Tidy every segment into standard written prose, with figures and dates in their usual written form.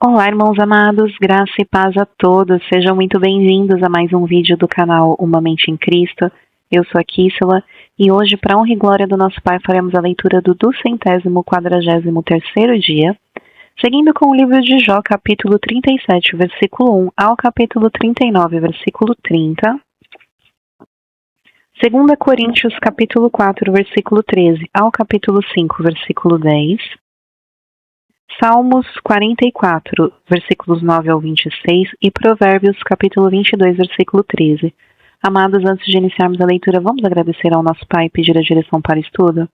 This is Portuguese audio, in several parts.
Olá, irmãos amados, graça e paz a todos. Sejam muito bem-vindos a mais um vídeo do canal Uma Mente em Cristo. Eu sou a Kíssela e hoje, para honra e glória do nosso Pai, faremos a leitura do 243º dia, seguindo com o livro de Jó, capítulo 37, versículo 1 ao capítulo 39, versículo 30. 2 Coríntios, capítulo 4, versículo 13 ao capítulo 5, versículo 10. Salmos 44, versículos 9 ao 26 e Provérbios, capítulo 22, versículo 13. Amados, antes de iniciarmos a leitura, vamos agradecer ao nosso Pai e pedir a direção para o estudo?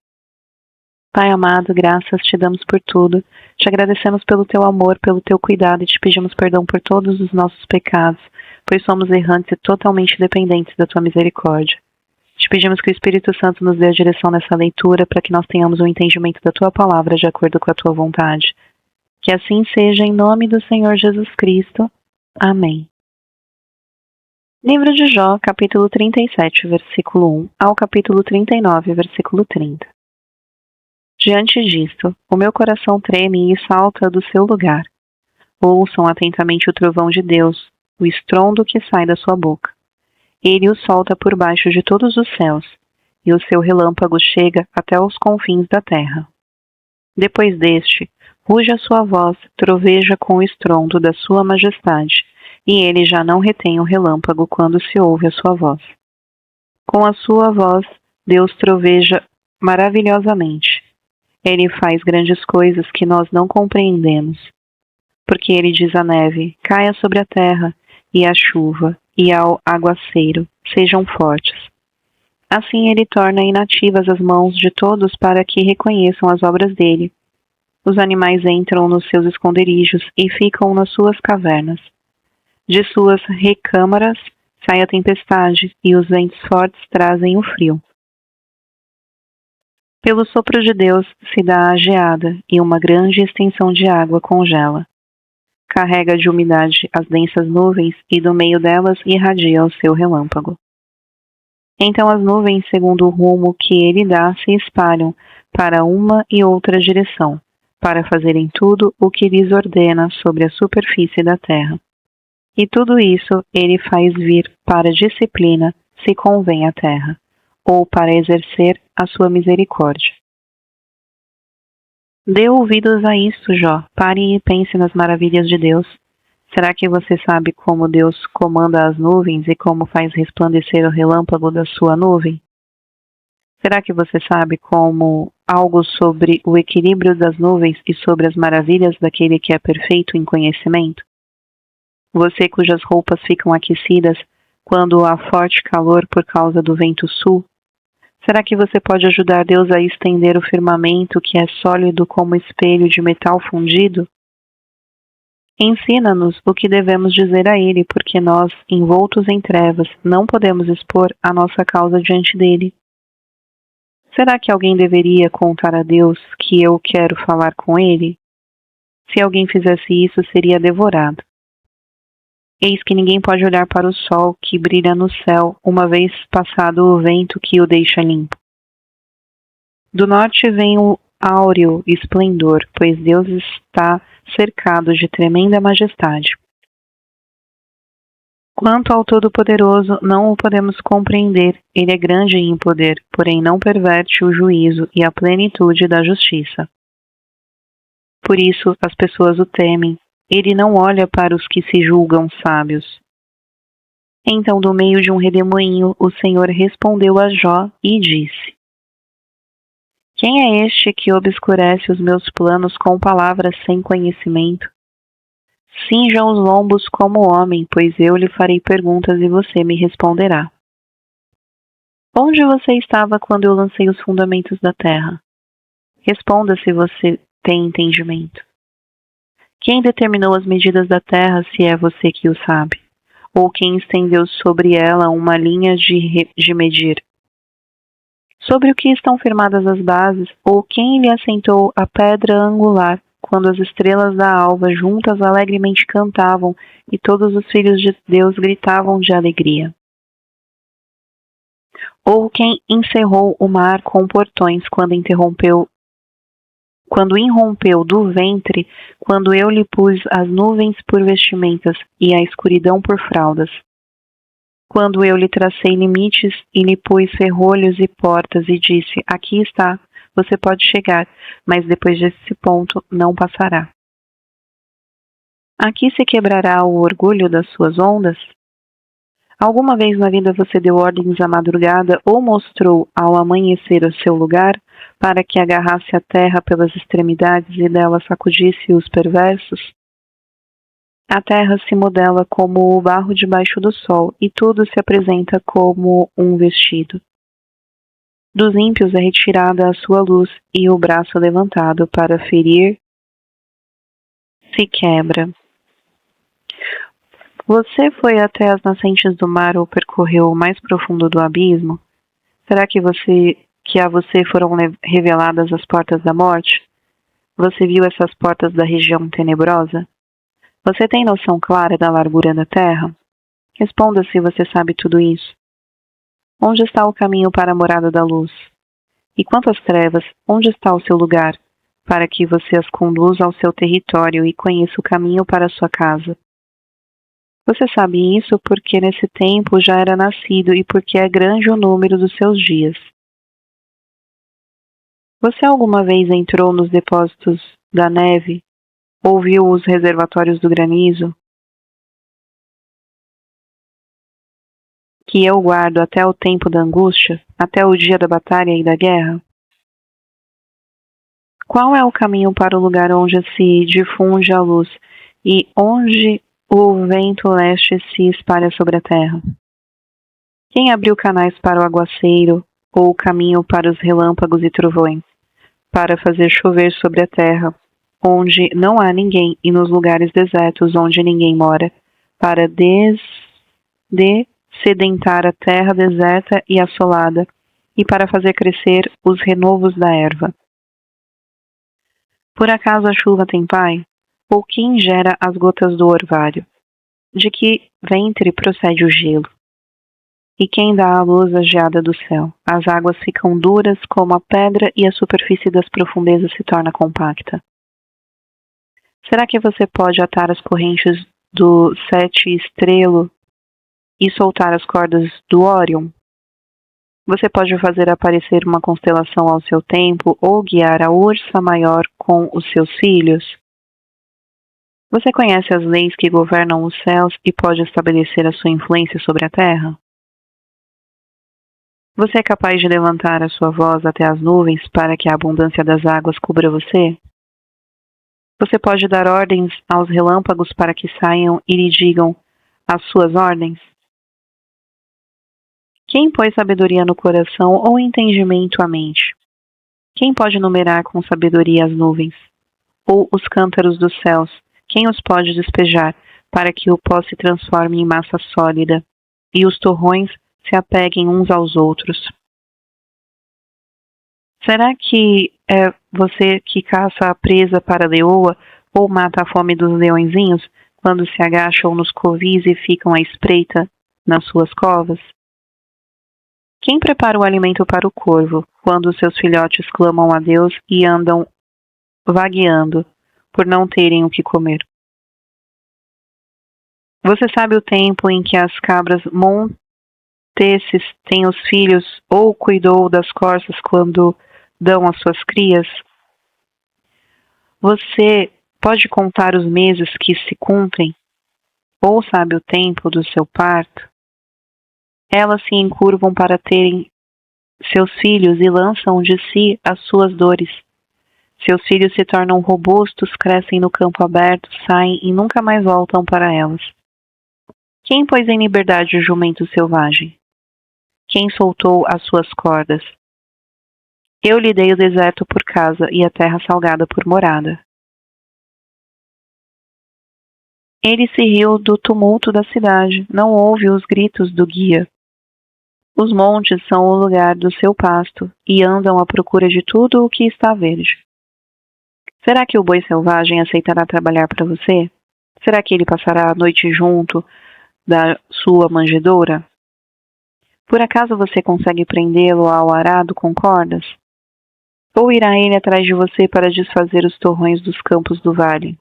Pai amado, graças te damos por tudo. Te agradecemos pelo teu amor, pelo teu cuidado e te pedimos perdão por todos os nossos pecados, pois somos errantes e totalmente dependentes da tua misericórdia. Te pedimos que o Espírito Santo nos dê a direção nessa leitura para que nós tenhamos um entendimento da tua palavra de acordo com a tua vontade. Que assim seja em nome do Senhor Jesus Cristo. Amém. Livro de Jó, capítulo 37, versículo 1 ao capítulo 39, versículo 30. Diante disto, o meu coração treme e salta do seu lugar. Ouçam atentamente o trovão de Deus, o estrondo que sai da sua boca. Ele o solta por baixo de todos os céus, e o seu relâmpago chega até os confins da terra. Depois deste, ruge a sua voz, troveja com o estrondo da sua majestade, e ele já não retém o relâmpago quando se ouve a sua voz. Com a sua voz, Deus troveja maravilhosamente. Ele faz grandes coisas que nós não compreendemos. Porque ele diz à neve, caia sobre a terra, e à chuva, e ao aguaceiro, sejam fortes. Assim ele torna inativas as mãos de todos para que reconheçam as obras dele. Os animais entram nos seus esconderijos e ficam nas suas cavernas. De suas recâmaras sai a tempestade e os ventos fortes trazem o frio. Pelo sopro de Deus se dá a geada e uma grande extensão de água congela. Carrega de umidade as densas nuvens e do meio delas irradia o seu relâmpago. Então as nuvens, segundo o rumo que ele dá, se espalham para uma e outra direção, para fazerem tudo o que lhes ordena sobre a superfície da terra. E tudo isso ele faz vir para disciplina, se convém à terra, ou para exercer a sua misericórdia. Dê ouvidos a isto, Jó. Pare e pense nas maravilhas de Deus. Será que você sabe como Deus comanda as nuvens e como faz resplandecer o relâmpago da sua nuvem? Será que você sabe como algo sobre o equilíbrio das nuvens e sobre as maravilhas daquele que é perfeito em conhecimento? Você cujas roupas ficam aquecidas quando há forte calor por causa do vento sul? Será que você pode ajudar Deus a estender o firmamento que é sólido como espelho de metal fundido? Ensina-nos o que devemos dizer a Ele, porque nós, envoltos em trevas, não podemos expor a nossa causa diante dele. Será que alguém deveria contar a Deus que eu quero falar com Ele? Se alguém fizesse isso, seria devorado. Eis que ninguém pode olhar para o sol que brilha no céu, uma vez passado o vento que o deixa limpo. Do norte vem o áureo esplendor, pois Deus está cercado de tremenda majestade. Quanto ao Todo-Poderoso, não o podemos compreender. Ele é grande em poder, porém não perverte o juízo e a plenitude da justiça. Por isso as pessoas o temem. Ele não olha para os que se julgam sábios. Então, do meio de um redemoinho, o Senhor respondeu a Jó e disse: Quem é este que obscurece os meus planos com palavras sem conhecimento? Cinja os lombos como homem, pois eu lhe farei perguntas e você me responderá. Onde você estava quando eu lancei os fundamentos da terra? Responda se você tem entendimento. Quem determinou as medidas da terra, se é você que o sabe? Ou quem estendeu sobre ela uma linha de medir? Sobre o que estão firmadas as bases? Ou quem lhe assentou a pedra angular, quando as estrelas da alva juntas alegremente cantavam e todos os filhos de Deus gritavam de alegria? Ou quem encerrou o mar com portões, quando interrompeu quando irrompeu do ventre, quando eu lhe pus as nuvens por vestimentas e a escuridão por fraldas. Quando eu lhe tracei limites e lhe pus ferrolhos e portas e disse, aqui está, você pode chegar, mas depois desse ponto não passará. Aqui se quebrará o orgulho das suas ondas? Alguma vez na vida você deu ordens à madrugada ou mostrou ao amanhecer o seu lugar para que agarrasse a terra pelas extremidades e dela sacudisse os perversos? A terra se modela como o barro debaixo do sol e tudo se apresenta como um vestido. Dos ímpios é retirada a sua luz e o braço levantado para ferir se quebra. Você foi até as nascentes do mar ou percorreu o mais profundo do abismo? Será que a você foram reveladas as portas da morte? Você viu essas portas da região tenebrosa? Você tem noção clara da largura da terra? Responda se você sabe tudo isso. Onde está o caminho para a morada da luz? E quanto às trevas, onde está o seu lugar, para que você as conduza ao seu território e conheça o caminho para a sua casa? Você sabe isso porque nesse tempo já era nascido e porque é grande o número dos seus dias. Você alguma vez entrou nos depósitos da neve? Ou viu os reservatórios do granizo? Que eu guardo até o tempo da angústia, até o dia da batalha e da guerra? Qual é o caminho para o lugar onde se difunde a luz e onde o vento leste se espalha sobre a terra? Quem abriu canais para o aguaceiro ou o caminho para os relâmpagos e trovões, para fazer chover sobre a terra, onde não há ninguém e nos lugares desertos onde ninguém mora, para sedentar a terra deserta e assolada e para fazer crescer os renovos da erva? Por acaso a chuva tem pai? Ou quem gera as gotas do orvalho? De que ventre procede o gelo? E quem dá a luz à geada do céu? As águas ficam duras como a pedra e a superfície das profundezas se torna compacta. Será que você pode atar as correntes do sete estrelo e soltar as cordas do Órion? Você pode fazer aparecer uma constelação ao seu tempo ou guiar a ursa maior com os seus filhos? Você conhece as leis que governam os céus e pode estabelecer a sua influência sobre a terra? Você é capaz de levantar a sua voz até as nuvens para que a abundância das águas cubra você? Você pode dar ordens aos relâmpagos para que saiam e lhe digam as suas ordens? Quem pôs sabedoria no coração ou entendimento à mente? Quem pode numerar com sabedoria as nuvens? Ou os cântaros dos céus? Quem os pode despejar para que o pó se transforme em massa sólida e os torrões se apeguem uns aos outros? Será que é você que caça a presa para a leoa ou mata a fome dos leõezinhos quando se agacham nos covis e ficam à espreita nas suas covas? Quem prepara o alimento para o corvo quando seus filhotes clamam a Deus e andam vagueando por não terem o que comer? Você sabe o tempo em que as cabras monteses têm os filhos ou cuidou das corças quando dão as suas crias? Você pode contar os meses que se cumprem? Ou sabe o tempo do seu parto? Elas se encurvam para terem seus filhos e lançam de si as suas dores. Seus filhos se tornam robustos, crescem no campo aberto, saem e nunca mais voltam para elas. Quem pôs em liberdade o jumento selvagem? Quem soltou as suas cordas? Eu lhe dei o deserto por casa e a terra salgada por morada. Ele se riu do tumulto da cidade, não ouve os gritos do guia. Os montes são o lugar do seu pasto e andam à procura de tudo o que está verde. Será que o boi selvagem aceitará trabalhar para você? Será que ele passará a noite junto da sua manjedoura? Por acaso você consegue prendê-lo ao arado com cordas? Ou irá ele atrás de você para desfazer os torrões dos campos do vale?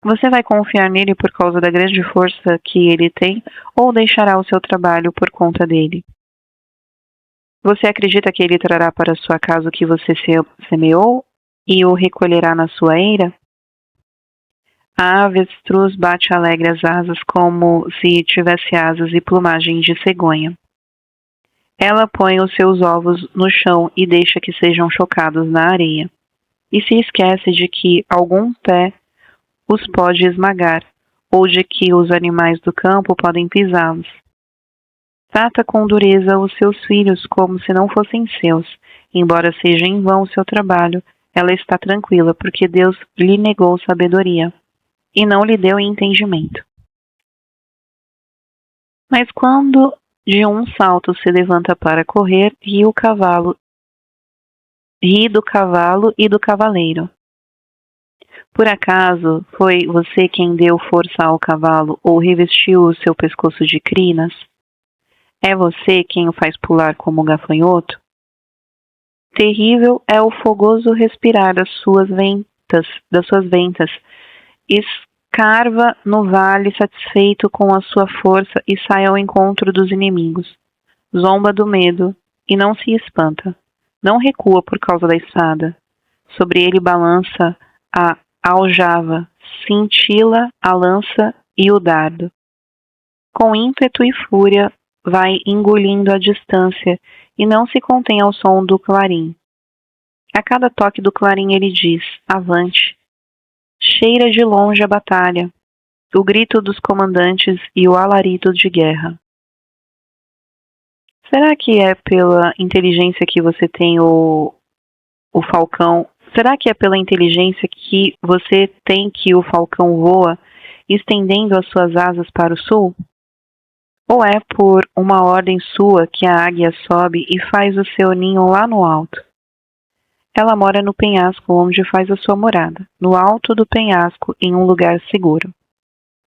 Você vai confiar nele por causa da grande força que ele tem, ou deixará o seu trabalho por conta dele? Você acredita que ele trará para sua casa o que você semeou e o recolherá na sua eira? A avestruz bate alegre as asas como se tivesse asas e plumagem de cegonha. Ela põe os seus ovos no chão e deixa que sejam chocados na areia. E se esquece de que algum pé os pode esmagar, ou de que os animais do campo podem pisá-los. Trata com dureza os seus filhos como se não fossem seus. Embora seja em vão o seu trabalho, ela está tranquila, porque Deus lhe negou sabedoria e não lhe deu entendimento. Mas quando de um salto se levanta para correr, ri do cavalo e do cavaleiro. Por acaso foi você quem deu força ao cavalo ou revestiu o seu pescoço de crinas? É você quem o faz pular como um gafanhoto? Terrível é o fogoso respirar das suas ventas. Escarva no vale satisfeito com a sua força e sai ao encontro dos inimigos. Zomba do medo e não se espanta. Não recua por causa da espada. Sobre ele balança a aljava, cintila a lança e o dardo. Com ímpeto e fúria vai engolindo a distância e não se contém ao som do clarim. A cada toque do clarim ele diz, avante. Cheira de longe a batalha, o grito dos comandantes e o alarido de guerra. Será que é pela inteligência que você tem o falcão? Será que é pela inteligência que você tem que o falcão voa, estendendo as suas asas para o sul? Ou é por uma ordem sua que a águia sobe e faz o seu ninho lá no alto? Ela mora no penhasco onde faz a sua morada, no alto do penhasco, em um lugar seguro.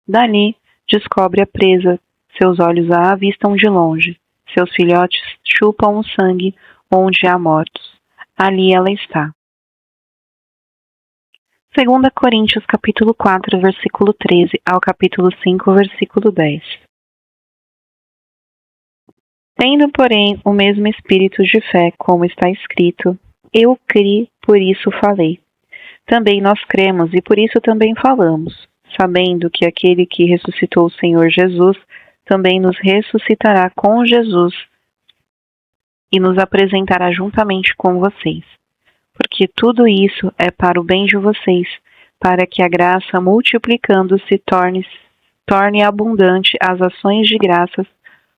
Dali, descobre a presa, seus olhos a avistam de longe, seus filhotes chupam o sangue onde há mortos. Ali ela está. 2 Coríntios capítulo 4, versículo 13 ao capítulo 5, versículo 10. Tendo, porém, o mesmo espírito de fé, como está escrito, eu criei, por isso falei. Também nós cremos e por isso também falamos, sabendo que aquele que ressuscitou o Senhor Jesus também nos ressuscitará com Jesus e nos apresentará juntamente com vocês. Porque tudo isso é para o bem de vocês, para que a graça, multiplicando-se, torne abundante as ações de graças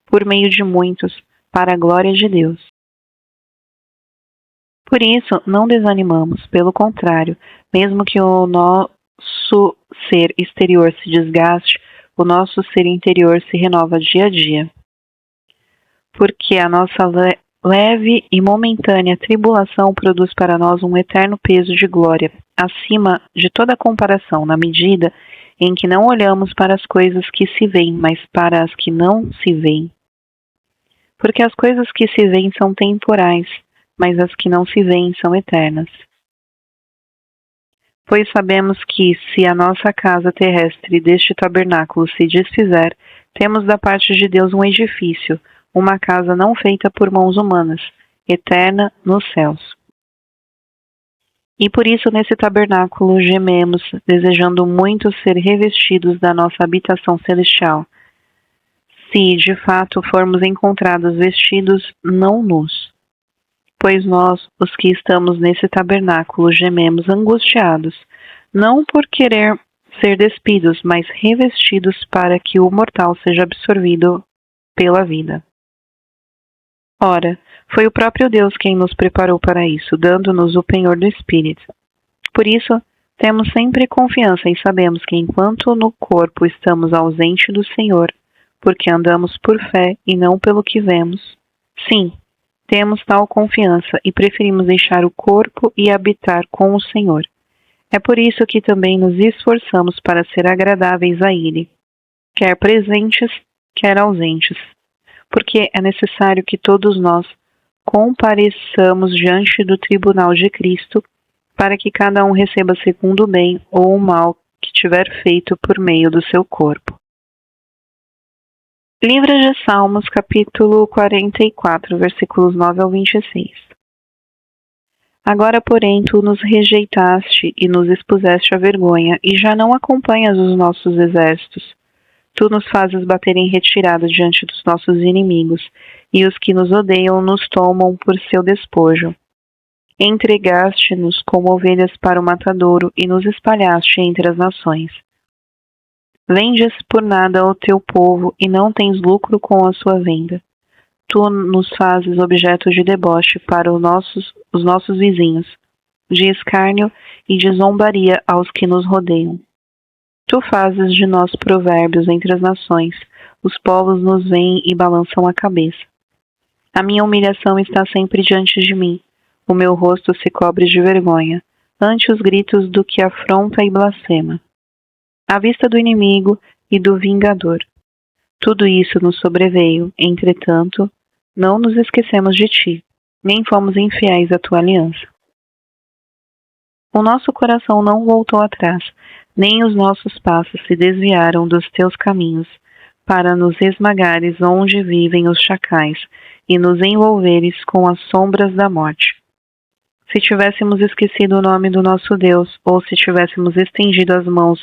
por meio de muitos, para a glória de Deus. Por isso, não desanimamos, pelo contrário, mesmo que o nosso ser exterior se desgaste, o nosso ser interior se renova dia a dia. Porque a nossa leve e momentânea tribulação produz para nós um eterno peso de glória, acima de toda comparação, na medida em que não olhamos para as coisas que se veem, mas para as que não se veem. Porque as coisas que se veem são temporais, mas as que não se veem são eternas. Pois sabemos que, se a nossa casa terrestre deste tabernáculo se desfizer, temos da parte de Deus um edifício, uma casa não feita por mãos humanas, eterna nos céus. E por isso nesse tabernáculo gememos, desejando muito ser revestidos da nossa habitação celestial, se de fato formos encontrados vestidos não nus. Pois nós, os que estamos nesse tabernáculo, gememos angustiados, não por querer ser despidos, mas revestidos para que o mortal seja absorvido pela vida. Ora, foi o próprio Deus quem nos preparou para isso, dando-nos o penhor do Espírito. Por isso, temos sempre confiança e sabemos que enquanto no corpo estamos ausentes do Senhor, porque andamos por fé e não pelo que vemos, sim, temos tal confiança e preferimos deixar o corpo e habitar com o Senhor. É por isso que também nos esforçamos para ser agradáveis a Ele, quer presentes, quer ausentes, porque é necessário que todos nós compareçamos diante do tribunal de Cristo, para que cada um receba segundo o bem ou o mal que tiver feito por meio do seu corpo. Livro de Salmos, capítulo 44, versículos 9 ao 26. Agora, porém, tu nos rejeitaste e nos expuseste à vergonha, e já não acompanhas os nossos exércitos. Tu nos fazes bater em retirada diante dos nossos inimigos, e os que nos odeiam nos tomam por seu despojo. Entregaste-nos como ovelhas para o matadouro e nos espalhaste entre as nações. Vendes por nada o teu povo e não tens lucro com a sua venda. Tu nos fazes objeto de deboche para os nossos vizinhos, de escárnio e de zombaria aos que nos rodeiam. Tu fazes de nós provérbios entre as nações, os povos nos veem e balançam a cabeça. A minha humilhação está sempre diante de mim, o meu rosto se cobre de vergonha, ante os gritos do que afronta e blasfema. À vista do inimigo e do vingador. Tudo isso nos sobreveio, entretanto, não nos esquecemos de ti, nem fomos infiéis à tua aliança. O nosso coração não voltou atrás, nem os nossos passos se desviaram dos teus caminhos, para nos esmagares onde vivem os chacais e nos envolveres com as sombras da morte. Se tivéssemos esquecido o nome do nosso Deus, ou se tivéssemos estendido as mãos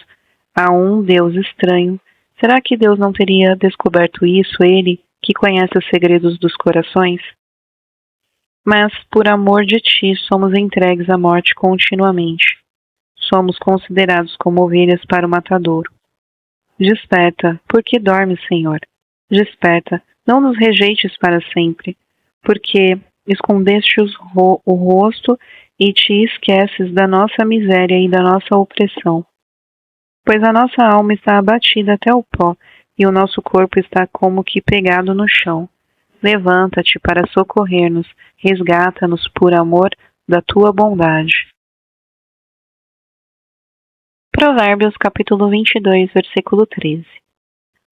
a um Deus estranho, será que Deus não teria descoberto isso, Ele, que conhece os segredos dos corações? Mas, por amor de ti, somos entregues à morte continuamente. Somos considerados como ovelhas para o matadouro. Desperta, porque dormes, Senhor. Desperta, não nos rejeites para sempre, porque escondeste o rosto e te esqueces da nossa miséria e da nossa opressão. Pois a nossa alma está abatida até o pó, e o nosso corpo está como que pegado no chão. Levanta-te para socorrer-nos, resgata-nos por amor da tua bondade. Provérbios capítulo 22, versículo 13.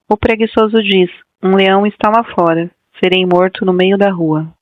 O preguiçoso diz: um leão está lá fora, serei morto no meio da rua.